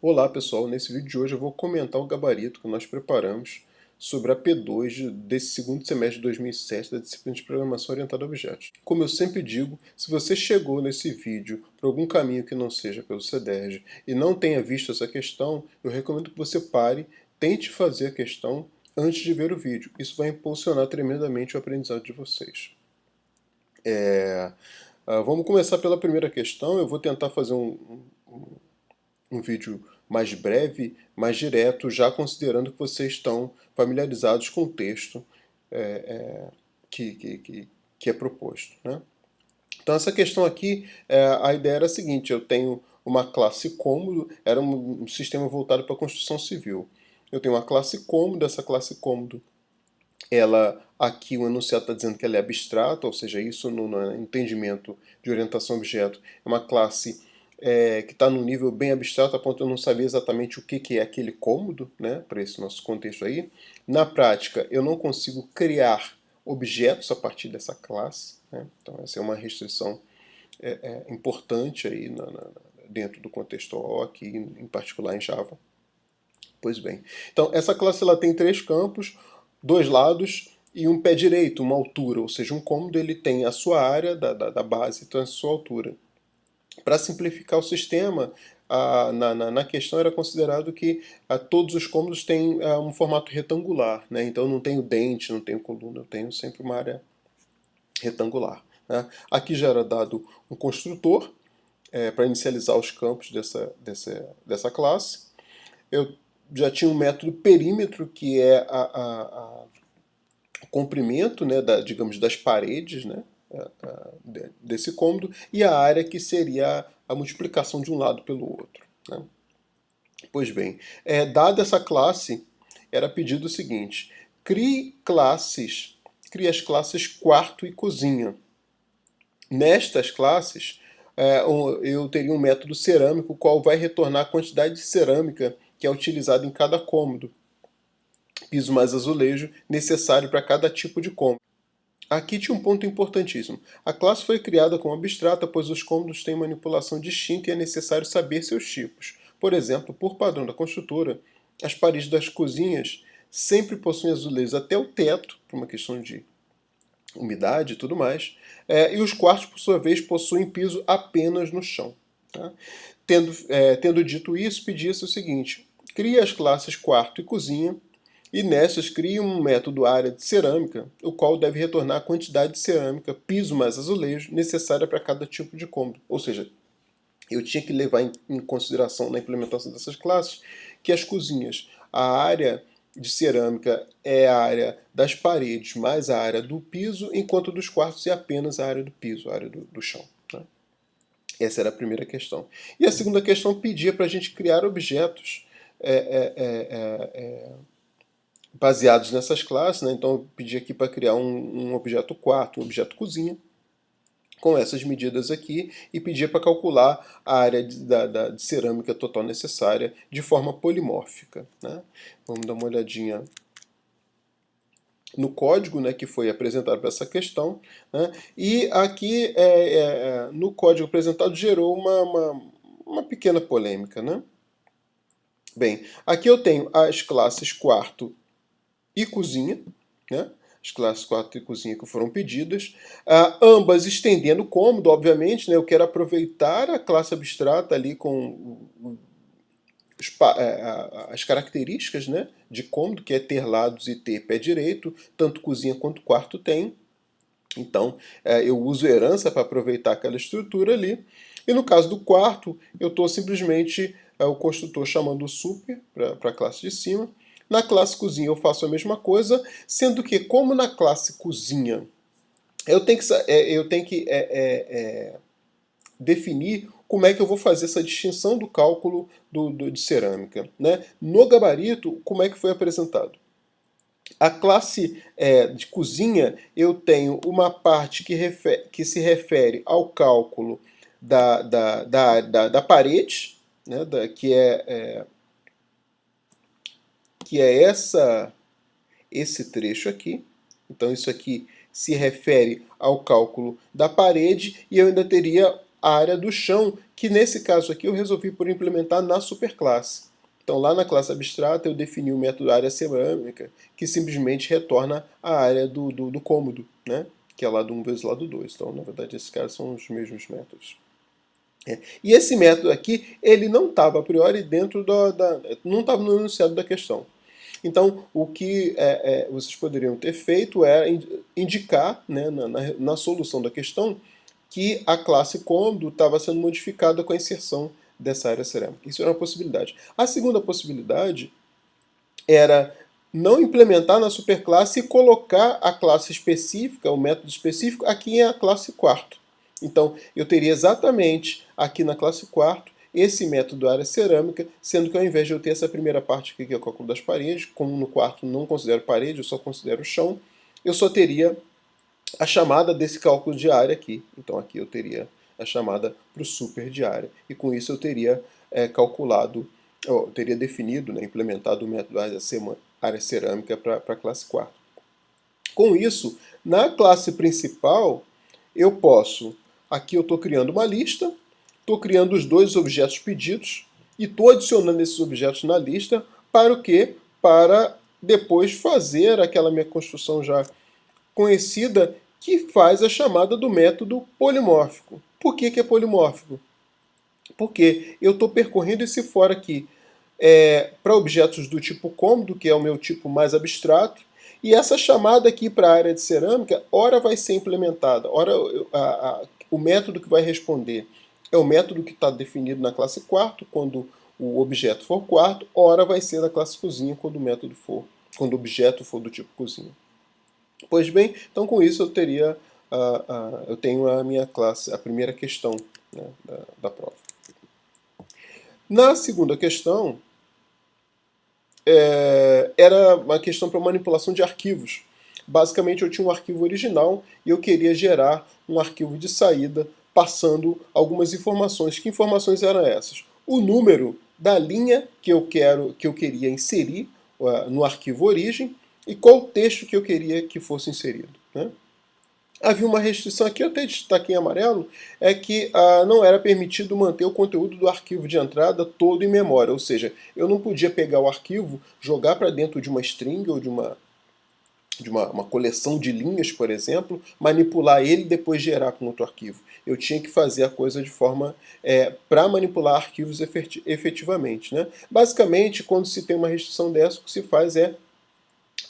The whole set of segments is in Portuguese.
Olá pessoal, nesse vídeo de hoje eu vou comentar o gabarito que nós preparamos sobre a P2 desse segundo semestre de 2007 da disciplina de Programação Orientada a Objetos. Como eu sempre digo, se você chegou nesse vídeo por algum caminho que não seja pelo CDERJ e não tenha visto essa questão, eu recomendo que você pare, tente fazer a questão antes de ver o vídeo. Isso vai impulsionar tremendamente o aprendizado de vocês. Vamos começar pela primeira questão. Eu vou tentar fazer um vídeo mais breve, mais direto, já considerando que vocês estão familiarizados com o texto que é proposto, né? Então essa questão aqui, a ideia era a seguinte: eu tenho uma classe cômodo, era um sistema voltado para a construção civil. Eu tenho uma classe cômodo, essa classe cômodo, ela, aqui o enunciado está dizendo que ela é abstrata, ou seja, isso no entendimento de orientação a objeto é uma classe que está num nível bem abstrato, a ponto de eu não saber exatamente o que é aquele cômodo, né, para esse nosso contexto aí. Na prática, eu não consigo criar objetos a partir dessa classe, né? Então essa é uma restrição importante aí dentro do contexto O, aqui em particular em Java. Pois bem, então essa classe ela tem três campos, dois lados e um pé direito, uma altura, ou seja, um cômodo ele tem a sua área da base, então a sua altura. Para simplificar o sistema, na questão era considerado que todos os cômodos têm um formato retangular, né? Então eu não tenho dente, não tenho coluna, eu tenho sempre uma área retangular, né? Aqui já era dado um construtor para inicializar os campos dessa classe. Eu já tinha um método perímetro, que é o comprimento, né, digamos, das paredes, né, desse cômodo, e a área, que seria a multiplicação de um lado pelo outro, né? Pois bem, dada essa classe, era pedido o seguinte: crie as classes quarto e cozinha. Nestas classes, eu teria um método cerâmico, o qual vai retornar a quantidade de cerâmica que é utilizada em cada cômodo, piso mais azulejo, necessário para cada tipo de cômodo. Aqui tinha um ponto importantíssimo. A classe foi criada como abstrata, pois os cômodos têm manipulação distinta e é necessário saber seus tipos. Por exemplo, por padrão da construtora, as paredes das cozinhas sempre possuem azulejos até o teto, por uma questão de umidade e tudo mais, e os quartos, por sua vez, possuem piso apenas no chão. Tá? Tendo dito isso, pedia-se o seguinte: crie as classes quarto e cozinha, e nessas crie um método área de cerâmica, o qual deve retornar a quantidade de cerâmica, piso mais azulejo, necessária para cada tipo de cômodo. Ou seja, eu tinha que levar em consideração na implementação dessas classes que as cozinhas, a área de cerâmica é a área das paredes mais a área do piso, enquanto dos quartos é apenas a área do piso, a área do chão. Né? Essa era a primeira questão. E a segunda questão pedia para a gente criar objetos baseados nessas classes, né? Então eu pedi aqui para criar um objeto quarto, um objeto cozinha, com essas medidas aqui, e pedia para calcular a área de cerâmica total necessária de forma polimórfica, né? Vamos dar uma olhadinha no código, né, que foi apresentado para essa questão, né? E aqui no código apresentado gerou uma pequena polêmica, né? Bem, aqui eu tenho as classes quarto e cozinha, né? As classes quarto e cozinha que foram pedidas, ambas estendendo o cômodo, obviamente, né? Eu quero aproveitar a classe abstrata ali com as características, né, de cômodo, que é ter lados e ter pé direito, tanto cozinha quanto quarto tem. Então, eu uso herança para aproveitar aquela estrutura ali. E no caso do quarto, eu estou simplesmente o construtor chamando o super para a classe de cima. Na classe cozinha eu faço a mesma coisa, sendo que, como na classe cozinha eu tenho que definir como é que eu vou fazer essa distinção do cálculo de cerâmica, né? No gabarito, como é que foi apresentado? A classe de cozinha, eu tenho uma parte que se refere ao cálculo da parede, né, que é esse trecho aqui. Então isso aqui se refere ao cálculo da parede, e eu ainda teria a área do chão, que nesse caso aqui eu resolvi por implementar na superclasse. Então lá na classe abstrata eu defini o método área cerâmica, que simplesmente retorna a área do cômodo, né? Que é lado 1 vezes lado 2. Então, na verdade, esses caras são os mesmos métodos. E esse método aqui, ele não estava a priori dentro não estava no enunciado da questão. Então, o que vocês poderiam ter feito era indicar, né, na solução da questão que a classe cômodo estava sendo modificada com a inserção dessa área cerâmica. Isso era uma possibilidade. A segunda possibilidade era não implementar na superclasse e colocar a classe específica, o método específico, aqui em a classe quarto. Então, eu teria exatamente aqui na classe quarto esse método área cerâmica, sendo que ao invés de eu ter essa primeira parte aqui, que é o cálculo das paredes, como no quarto não considero parede, eu só considero chão, eu só teria a chamada desse cálculo de área aqui. Então aqui eu teria a chamada para o super de área. E com isso eu teria calculado, teria definido, né, implementado o método área cerâmica para a classe quarto. Com isso, na classe principal, eu posso, aqui eu estou criando uma lista, estou criando os dois objetos pedidos e estou adicionando esses objetos na lista para o quê? Para depois fazer aquela minha construção já conhecida que faz a chamada do método polimórfico. Por que é polimórfico? Porque eu estou percorrendo esse for aqui para objetos do tipo cômodo, que é o meu tipo mais abstrato, e essa chamada aqui para a área de cerâmica, ora vai ser implementada, ora o método que vai responder é o método que está definido na classe quarto, quando o objeto for quarto, ora vai ser da classe cozinha, quando o objeto for do tipo cozinha. Pois bem, então com isso eu teria, eu tenho a minha classe, a primeira questão, né, da prova. Na segunda questão, era uma questão para manipulação de arquivos. Basicamente eu tinha um arquivo original e eu queria gerar um arquivo de saída passando algumas informações. Que informações eram essas? O número da linha que eu queria inserir no arquivo origem e qual o texto que eu queria que fosse inserido, né? Havia uma restrição aqui, eu até destaquei em amarelo, é que não era permitido manter o conteúdo do arquivo de entrada todo em memória, ou seja, eu não podia pegar o arquivo, jogar para dentro de uma string ou de uma coleção de linhas, por exemplo, manipular ele e depois gerar com outro arquivo. Eu tinha que fazer a coisa de forma para manipular arquivos efetivamente, né? Basicamente, quando se tem uma restrição dessa, o que se faz é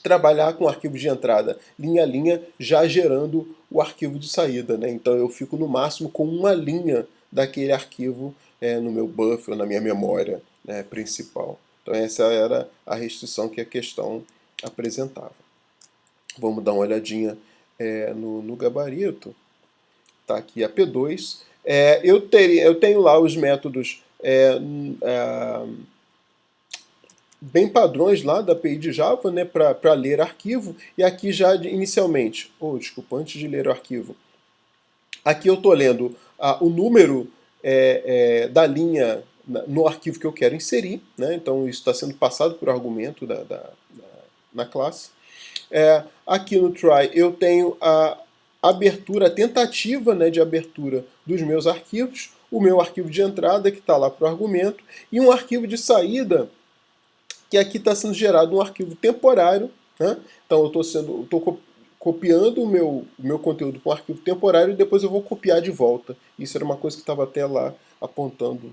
trabalhar com arquivo de entrada linha a linha, já gerando o arquivo de saída, né? Então eu fico no máximo com uma linha daquele arquivo no meu buffer, na minha memória, né, principal. Então essa era a restrição que a questão apresentava. Vamos dar uma olhadinha no gabarito. Tá aqui a P2. Eu tenho lá os métodos bem padrões lá da API de Java, né, para ler arquivo, e aqui já inicialmente, desculpa, antes de ler o arquivo, aqui eu estou lendo o número da linha no arquivo que eu quero inserir, né, então isso está sendo passado por argumento na classe. Aqui no try eu tenho a abertura, a tentativa, né, de abertura dos meus arquivos, o meu arquivo de entrada que está lá para o argumento, e um arquivo de saída que aqui está sendo gerado um arquivo temporário, né? Então eu estou copiando o meu conteúdo para um arquivo temporário e depois eu vou copiar de volta. Isso era uma coisa que estava até lá apontando,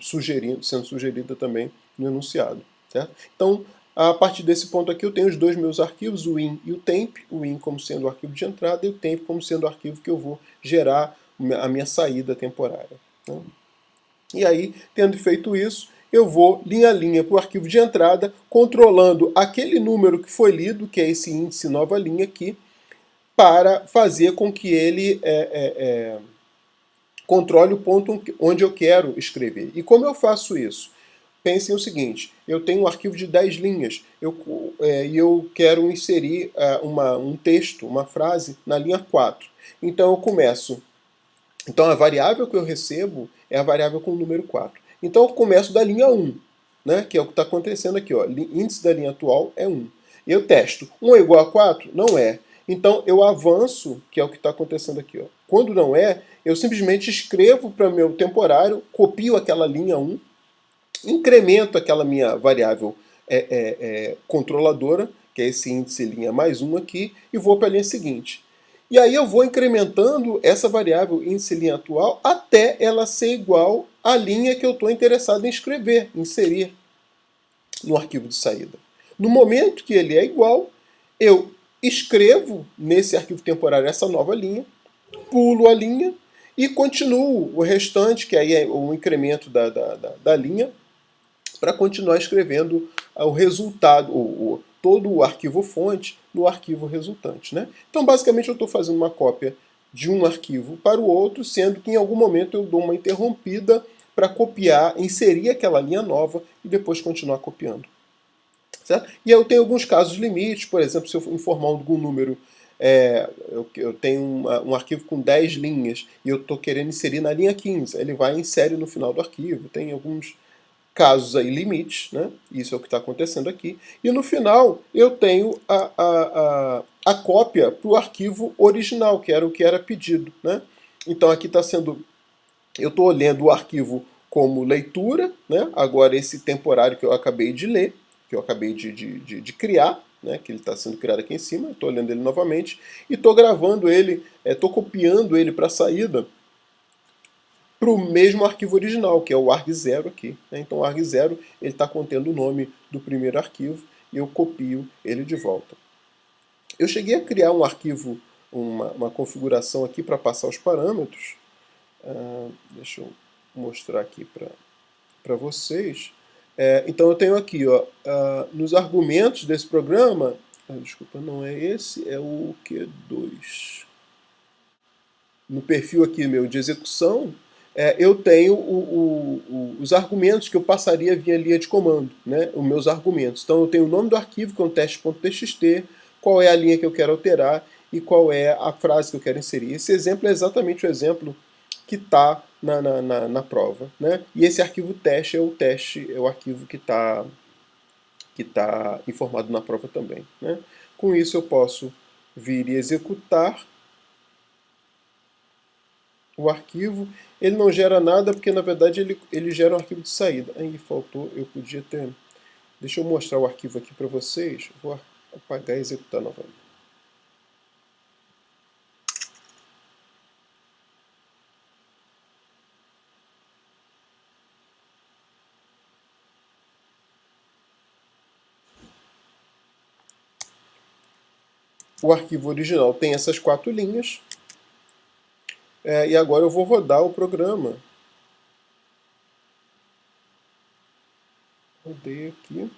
sendo sugerida também no enunciado, certo? Então, a partir desse ponto aqui eu tenho os dois meus arquivos, o in e o temp, o in como sendo o arquivo de entrada e o temp como sendo o arquivo que eu vou gerar a minha saída temporária, né? E aí, tendo feito isso, eu vou linha a linha para o arquivo de entrada, controlando aquele número que foi lido, que é esse índice nova linha aqui, para fazer com que ele controle o ponto onde eu quero escrever. E como eu faço isso? Pensem o seguinte, eu tenho um arquivo de 10 linhas e eu quero inserir um texto, uma frase, na linha 4. Então eu começo. Então a variável que eu recebo é a variável com o número 4. Então eu começo da linha 1, né, que é o que está acontecendo aqui. Ó. Índice da linha atual é 1. Eu testo. 1 é igual a 4? Não é. Então eu avanço, que é o que está acontecendo aqui. Ó. Quando não é, eu simplesmente escrevo para o meu temporário, copio aquela linha 1, incremento aquela minha variável controladora, que é esse índice linha mais 1 aqui, e vou para a linha seguinte. E aí eu vou incrementando essa variável índice linha atual até ela ser igual à linha que eu estou interessado em escrever, inserir no arquivo de saída. No momento que ele é igual, eu escrevo nesse arquivo temporário essa nova linha, pulo a linha e continuo o restante, que aí é o incremento da linha, para continuar escrevendo o resultado, todo o arquivo fonte no arquivo resultante. Né? Então, basicamente, eu estou fazendo uma cópia de um arquivo para o outro, sendo que em algum momento eu dou uma interrompida para copiar, inserir aquela linha nova e depois continuar copiando. Certo? E eu tenho alguns casos limites, por exemplo, se eu informar algum número, eu tenho um arquivo com 10 linhas e eu estou querendo inserir na linha 15, ele vai e insere no final do arquivo. Tem alguns casos aí limites, né? Isso é o que está acontecendo aqui. E no final eu tenho a cópia para o arquivo original, que era o que era pedido. Né? Então aqui está sendo... Eu estou lendo o arquivo como leitura, né? Agora esse temporário que eu acabei de ler, que eu acabei de criar, né? Que ele está sendo criado aqui em cima, estou lendo ele novamente, e estou gravando ele, estou copiando ele para a saída, para o mesmo arquivo original, que é o arg0 aqui. Né? Então o arg0 está contendo o nome do primeiro arquivo e eu copio ele de volta. Eu cheguei a criar um arquivo, uma configuração aqui para passar os parâmetros. Deixa eu mostrar aqui para vocês. Então eu tenho aqui, ó, nos argumentos desse programa, desculpa, não é esse, é o Q2. No perfil aqui meu de execução, eu tenho os argumentos que eu passaria via linha de comando, né? Os meus argumentos. Então eu tenho o nome do arquivo, que é um teste.txt, qual é a linha que eu quero alterar e qual é a frase que eu quero inserir. Esse exemplo é exatamente o exemplo que está na prova. Né? E esse arquivo teste, é o arquivo que está informado na prova também. Né? Com isso eu posso vir e executar o arquivo. Ele não gera nada porque na verdade ele gera um arquivo de saída. Aí faltou, eu podia ter... Deixa eu mostrar o arquivo aqui para vocês. Vou apagar e executar novamente. O arquivo original tem essas 4 linhas. E agora eu vou rodar o programa. Rodei aqui.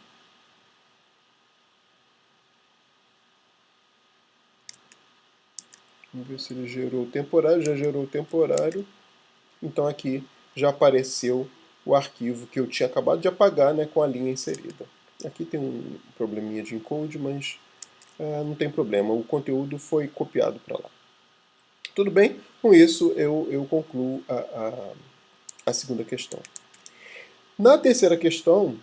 Vamos ver se ele gerou o temporário. Já gerou o temporário. Então aqui já apareceu o arquivo que eu tinha acabado de apagar, né, com a linha inserida. Aqui tem um probleminha de encode, mas não tem problema. O conteúdo foi copiado para lá. Tudo bem? Com isso eu concluo a segunda questão. Na terceira questão,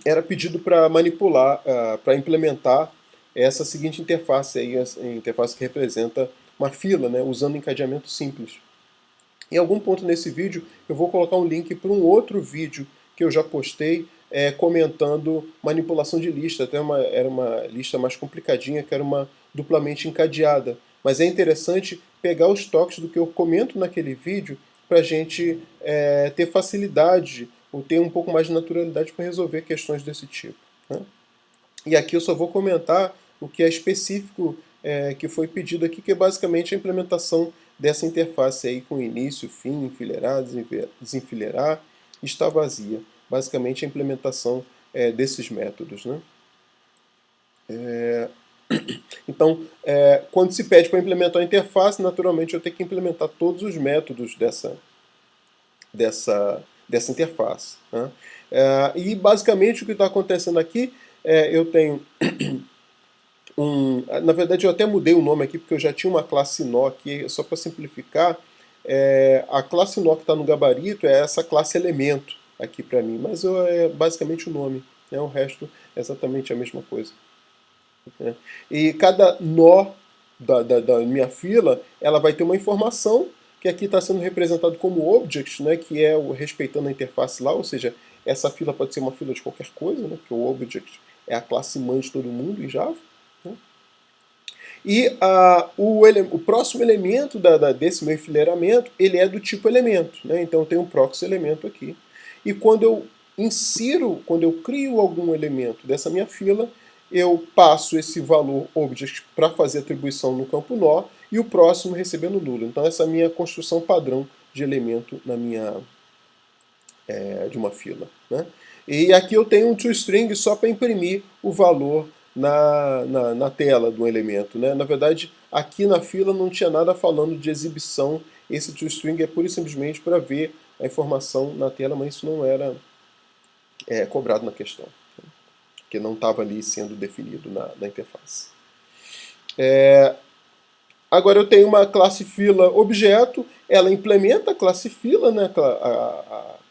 era pedido para manipular, para implementar essa seguinte interface, aí, a interface que representa uma fila, né, usando encadeamento simples. Em algum ponto nesse vídeo eu vou colocar um link para um outro vídeo que eu já postei comentando manipulação de lista. Até era uma lista mais complicadinha, que era uma duplamente encadeada. Mas é interessante pegar os toques do que eu comento naquele vídeo para a gente ter facilidade ou ter um pouco mais de naturalidade para resolver questões desse tipo. Né? E aqui eu só vou comentar o que é específico que foi pedido aqui, que é basicamente a implementação dessa interface aí com início, fim, enfileirar, desenfileirar, está vazia. Basicamente a implementação desses métodos. Né? Então, quando se pede para implementar a interface, naturalmente eu tenho que implementar todos os métodos dessa interface. Né? E basicamente o que está acontecendo aqui, eu tenho na verdade eu até mudei o nome aqui porque eu já tinha uma classe nó aqui, só para simplificar. A classe nó que está no gabarito é essa classe elemento aqui para mim, mas é basicamente o nome, né? O resto é exatamente a mesma coisa. E cada nó da minha fila, ela vai ter uma informação que aqui está sendo representado como object, né, que é respeitando a interface lá, ou seja, essa fila pode ser uma fila de qualquer coisa, né, porque o object é a classe mãe de todo mundo em Java. Né? E o próximo elemento desse meu enfileiramento, ele é do tipo elemento. Né? Então eu tenho um proxy elemento aqui. E quando eu crio algum elemento dessa minha fila, eu passo esse valor object para fazer atribuição no campo nó e o próximo recebendo nulo. Então essa é a minha construção padrão de elemento de uma fila. Né? E aqui eu tenho um toString só para imprimir o valor na tela do elemento. Né? Na verdade, aqui na fila não tinha nada falando de exibição. Esse toString é pura e simplesmente para ver a informação na tela, mas isso não era cobrado na questão, porque não estava ali sendo definido na interface. Agora eu tenho uma classe fila objeto, ela implementa a classe fila, né,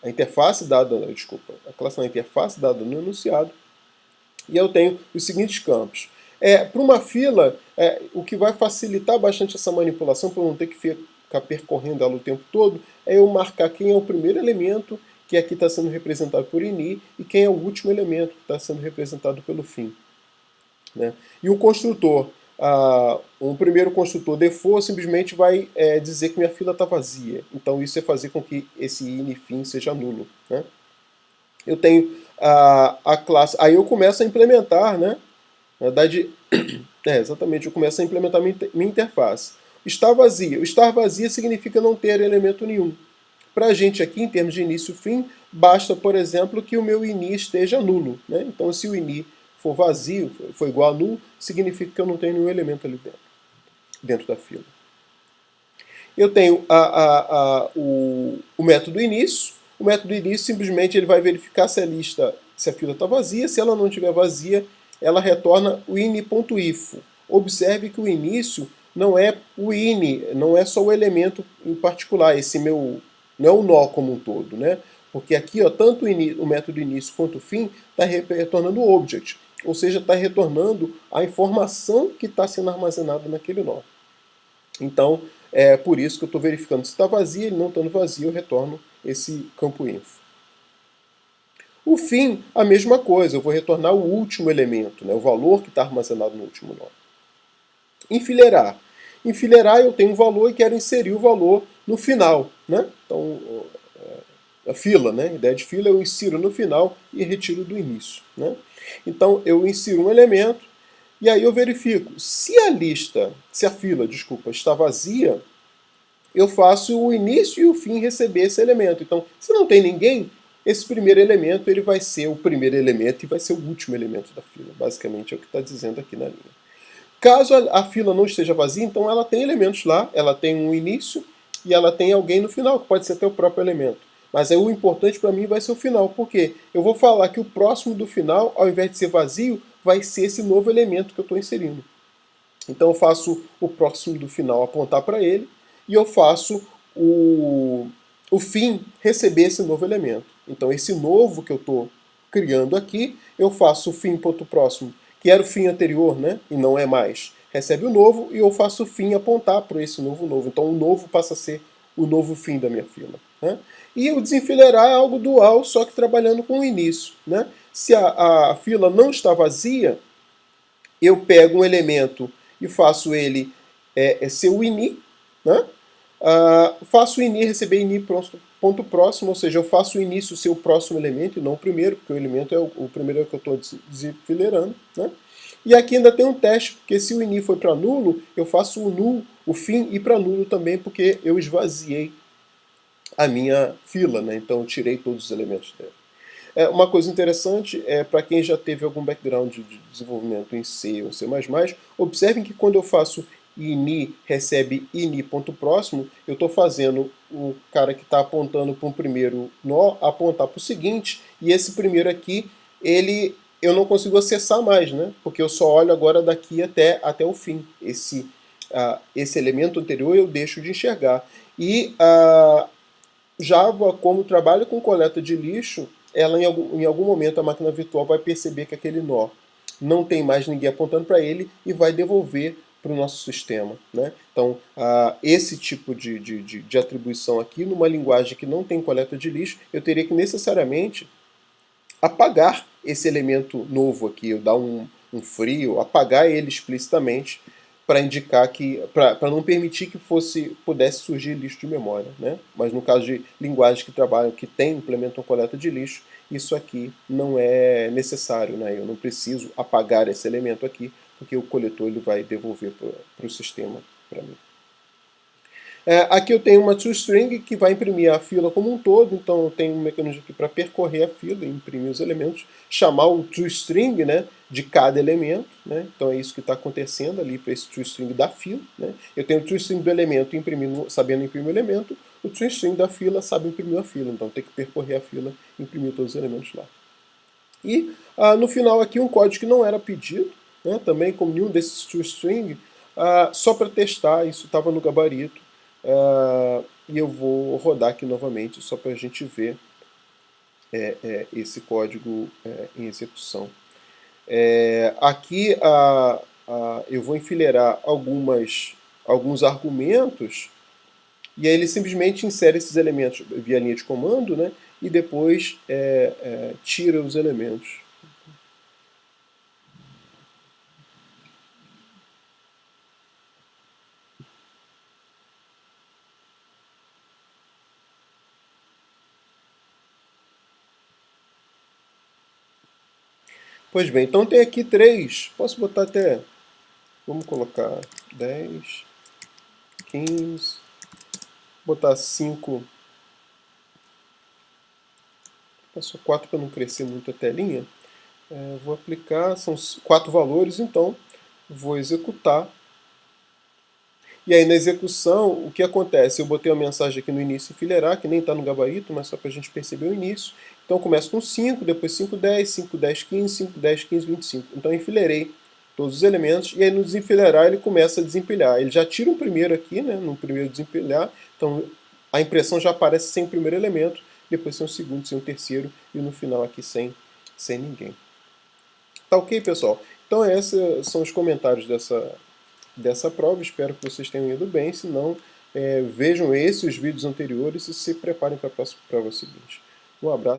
a interface dada, desculpa, a classe na interface dada no enunciado, e eu tenho os seguintes campos. Para uma fila, o que vai facilitar bastante essa manipulação, para eu não ter que ficar percorrendo ela o tempo todo, é eu marcar quem é o primeiro elemento, que aqui está sendo representado por ini, e quem é o último elemento, que está sendo representado pelo fim. Né? E o construtor, um primeiro construtor default simplesmente vai dizer que minha fila está vazia. Então isso é fazer com que esse ini fim seja nulo. Né? Eu tenho a classe, aí eu começo a implementar, né? Na verdade, exatamente, eu começo a implementar minha interface. Está vazia. O estar vazia significa não ter elemento nenhum. Para a gente aqui, em termos de início e fim, basta, por exemplo, que o meu ini esteja nulo. Né? Então, se o ini for vazio, for igual a nulo, significa que eu não tenho nenhum elemento ali dentro da fila. Eu tenho o método início. O método início simplesmente ele vai verificar se a fila está vazia. Se ela não estiver vazia, ela retorna o ini.if. Observe que o início não é o ini, não é só o elemento em particular, não é o nó como um todo, né? Porque aqui, tanto o método início quanto o fim está retornando o object, ou seja, está retornando a informação que está sendo armazenada naquele nó. Então, é por isso que eu estou verificando se está vazio, ele não estando vazio, eu retorno esse campo info. O fim, a mesma coisa, eu vou retornar o último elemento, né, o valor que está armazenado no último nó. Enfileirar. Enfileirar, eu tenho um valor e quero inserir o valor no final. Né? Então, a fila, né? A ideia de fila eu insiro no final e retiro do início. Né? Então, eu insiro um elemento e aí eu verifico. Se a fila, está vazia, eu faço o início e o fim receber esse elemento. Então, se não tem ninguém, esse primeiro elemento ele vai ser o primeiro elemento e vai ser o último elemento da fila. Basicamente é o que está dizendo aqui na linha. Caso a fila não esteja vazia, então ela tem elementos lá, ela tem um início e ela tem alguém no final, que pode ser até o próprio elemento. Mas aí o importante para mim vai ser o final, porque eu vou falar que o próximo do final, ao invés de ser vazio, vai ser esse novo elemento que eu estou inserindo. Então eu faço o próximo do final apontar para ele e eu faço o fim receber esse novo elemento. Então esse novo que eu estou criando aqui, eu faço o fim.próximo, que era o fim anterior, né? E não é mais. Recebe o novo e eu faço o fim apontar para esse novo. Então o novo passa a ser o novo fim da minha fila. Né? E o desenfileirar é algo dual, só que trabalhando com o início. Né? Se a fila não está vazia, eu pego um elemento e faço ele ser o ini. Né? Faço o ini receber ini ponto próximo, ou seja, eu faço o início ser o próximo elemento e não o primeiro, porque o elemento é o primeiro que eu estou desenfileirando. Né? E aqui ainda tem um teste, porque se o ini foi para nulo, eu faço o null, o fim, ir para nulo também, porque eu esvaziei a minha fila, né? Então eu tirei todos os elementos dela. Uma coisa interessante é para quem já teve algum background de desenvolvimento em C ou C++, observem que quando eu faço ini recebe ini.próximo, eu estou fazendo o cara que está apontando para um primeiro nó apontar para o seguinte, e esse primeiro aqui, eu não consigo acessar mais, né? Porque eu só olho agora daqui até o fim. Esse elemento anterior eu deixo de enxergar. E Java, como trabalha com coleta de lixo, ela em algum momento a máquina virtual vai perceber que aquele nó não tem mais ninguém apontando para ele e vai devolver para o nosso sistema, né? Então, esse tipo de atribuição aqui, numa linguagem que não tem coleta de lixo, eu teria que necessariamente apagar esse elemento novo aqui, eu dar um frio, apagar ele explicitamente para indicar que, para não permitir que pudesse surgir lixo de memória, né? Mas no caso de linguagens que trabalham, que implementam coleta de lixo, isso aqui não é necessário, né? Eu não preciso apagar esse elemento aqui, porque o coletor ele vai devolver para o sistema para mim. Aqui eu tenho uma toString que vai imprimir a fila como um todo, então eu tenho um mecanismo aqui para percorrer a fila, imprimir os elementos, chamar o toString, né, de cada elemento, né, então é isso que está acontecendo ali para esse toString da fila. Né. Eu tenho o toString do elemento sabendo imprimir o elemento, o toString da fila sabe imprimir a fila, então tem que percorrer a fila e imprimir todos os elementos lá. E no final aqui um código que não era pedido, né, também como nenhum desses toString, só para testar, isso estava no gabarito. E eu vou rodar aqui novamente só para a gente ver esse código em execução. Aqui eu vou enfileirar alguns argumentos e aí ele simplesmente insere esses elementos via linha de comando, né, e depois tira os elementos. Pois bem, então tem aqui 3, posso botar até, vamos colocar 10, 15, botar 5, só 4 para não crescer muito a telinha. Vou aplicar, são 4 valores, então vou executar. E aí na execução, o que acontece? Eu botei uma mensagem aqui no início enfileirar, que nem está no gabarito, mas só para a gente perceber o início. Então eu começo com 5, depois 5, 10, 5, 10, 15, 5, 10, 15, 25. Então eu enfileirei todos os elementos, e aí no desenfileirar ele começa a desempilhar. Ele já tira o primeiro aqui, né, no primeiro desempilhar, então a impressão já aparece sem o primeiro elemento, depois sem o segundo, sem o terceiro, e no final aqui sem ninguém. Tá ok, pessoal? Então esses são os comentários dessa prova. Espero que vocês tenham ido bem. Se não, vejam os vídeos anteriores e se preparem para a próxima prova seguinte. Um abraço.